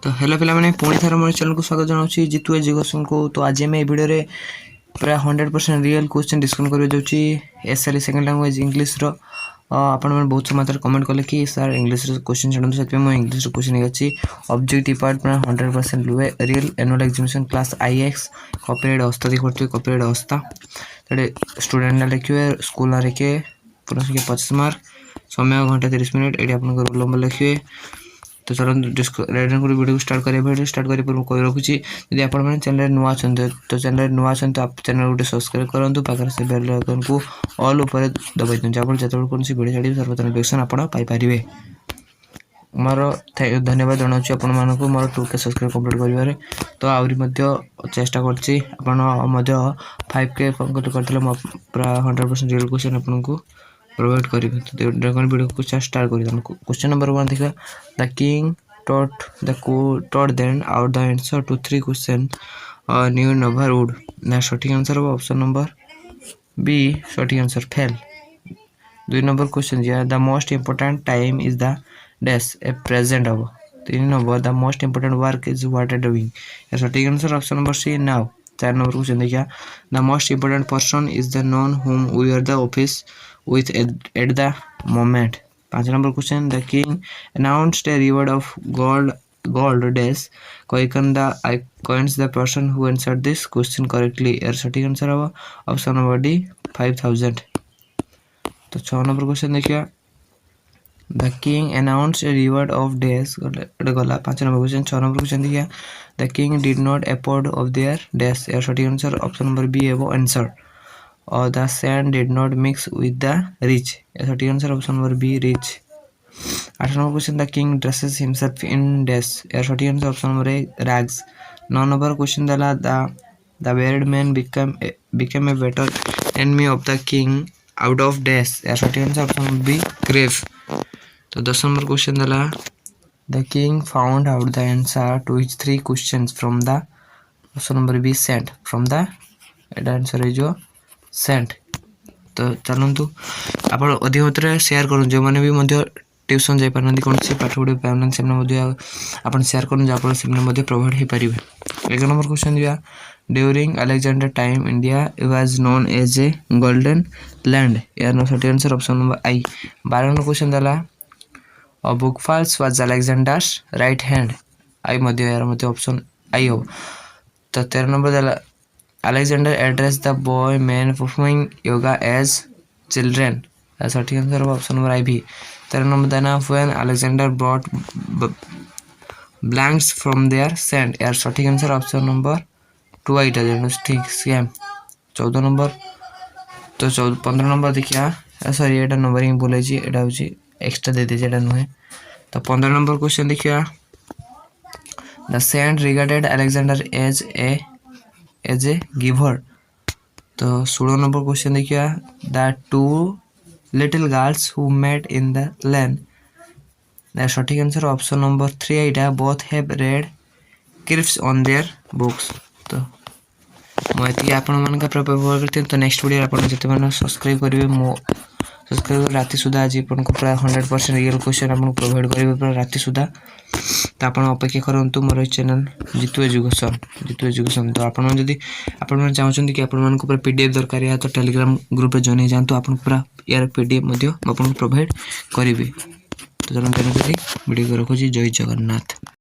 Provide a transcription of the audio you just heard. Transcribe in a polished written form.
तो हेलो पिला माने पुणी थर मोर चैनल को स्वागत जनाऊँ जितु एजुकेशन को। तो आज मैं वीडियो रे पूरा 100% रियल क्वेश्चन डिस्कस कर जाऊँगी एसएलई सेकंड लैंग्वेज इंग्लिश रो। आपण मैंने बहुत समय कमेंट कले कि सर इंग्लिश क्वेश्चन छाड़ू से मुझे इंग्लिश क्वेश्चन अच्छी ऑब्जेक्टिव पार्ट पूरा 100% लुए real annual examination class IX copyright अवस्था देखते कॉपीराइट अवस्था तेरे स्टूडेंट ना लिखे स्कूल ना लिखे पूरा 50 मार्क समय घंटा 30 मिनट ये आप रोल नंबर लिखे। तो चलो वीडियो को स्टार्ट करें। वीडियो स्टार्ट करें पूर्व कही रखुच्छी यदि आप चैनल नुआ तो चैनल नुआ तो आप चैनल गोटे सब्सक्राइब करूँ पाखे से बेल आइकन को ऑल उपर दबाई दिखाँ जहाँ जो कौन वीडियो छाड़ी सर्वप्रथम नोटिफिकेशन आपरे। मोर धन्यवाद जनाऊँ आपण मानक मोर 2K सब्सक्राइब कंप्लीट करें। तो आहरी चेष्टा कर 5K करते पूरा 100% रियल क्वेश्चन आपको प्रोवाइड करें। तो वीडियो को स्टार्ट करें। क्वेश्चन नंबर 1 देखा the king taught them out the answer to 3 questions knew never would। ना सठिक आंसर हो ऑप्शन नंबर बी सठिक आंसर फेल। 2 नंबर क्वेश्चन दिया the most important time is the dash a present हम। 3 number the most important work is what a doing. सठिक answer option number C now. 4 number question देखिए the most important person is the none whom we are the office with at the moment। 5 number question the king announced a reward of gold dash coins the person who answered this question correctly। यार सठिक answer हम option number D 5000। तो 6 number question देखिए the king announced a reward of dash गला। 5 number question 6 number question देखिए the king did not applaud of their dash। यार सठिक answer option number B है वो आंसर। और the sand did not mix with the rich. यार सठिक answer option number be rich. 8 number question the king dresses himself in dash. यार सठिक answer option number A rags. 9 number question दला the buried man became a better enemy of the king out of dash. यार सठिक answer option number B ग्रेव। तो 10 number question दला the king found out the answer to his 3 questions from the option number B saint from the एटा answer है जो Saint. तो चलतु आप अधिक मात्रा शेयर करूँ जो मैंने भी ट्यूशन जापार कौन से पाठ पढ़े पाना से आप शेयर करूँ जहाँ से प्रोवाइड हो पारे। 1 नंबर क्वेश्चन दिया during Alexander time India was known as a golden land. यार सठिक answer option number I. 12 number question दला Bucephalus was Alexander's right hand. I यार ऑप्शन आई हो। तो 13 नंबर दला Alexander addressed the boy men performing yoga as children। सठिक answer option number आई भी। 13 number देना when Alexander brought blanks from their sand। यार सठिक आंसर ऑप्शन नंबर 2 आइटा ठीक सेम। 14 नंबर तो 15 नंबर देखिए सॉरी एटा नंबरिंग बोले एटा हूँ एक्स्ट्रा दे दीजिए नुहे। तो 15 नंबर क्वेश्चन देखिए the saint regarded Alexander as a giver. तो 16 नंबर क्वेश्चन देखिए the 2 little girls who met in the lane. सठिक आंसर ऑप्शन नंबर 3 आइटा both have red crisps on their books. तो मुझे आपण व्यवहार करते। तो नेक्स्ट वीडियो आप जिते सब्सक्राइब करेंगे मो सब्सक्राइब राति सुधा आज आपको पूरा 100% रियल क्वेश्चन आपको प्रोवाइड करेंगे पूरा राति सुधा। तो आप अपेक्षा करूँ मोर चैनल जितु एजुकेशन। तो आप चाहते कि आपको पूरा PDF दरकार या तो टेलीग्राम ग्रुप जॉइन हो जातु आपको पूरा यार PDF आपको प्रोवाइड करी। तो चलो वीडियो को रखुच्छी। जय जगन्नाथ।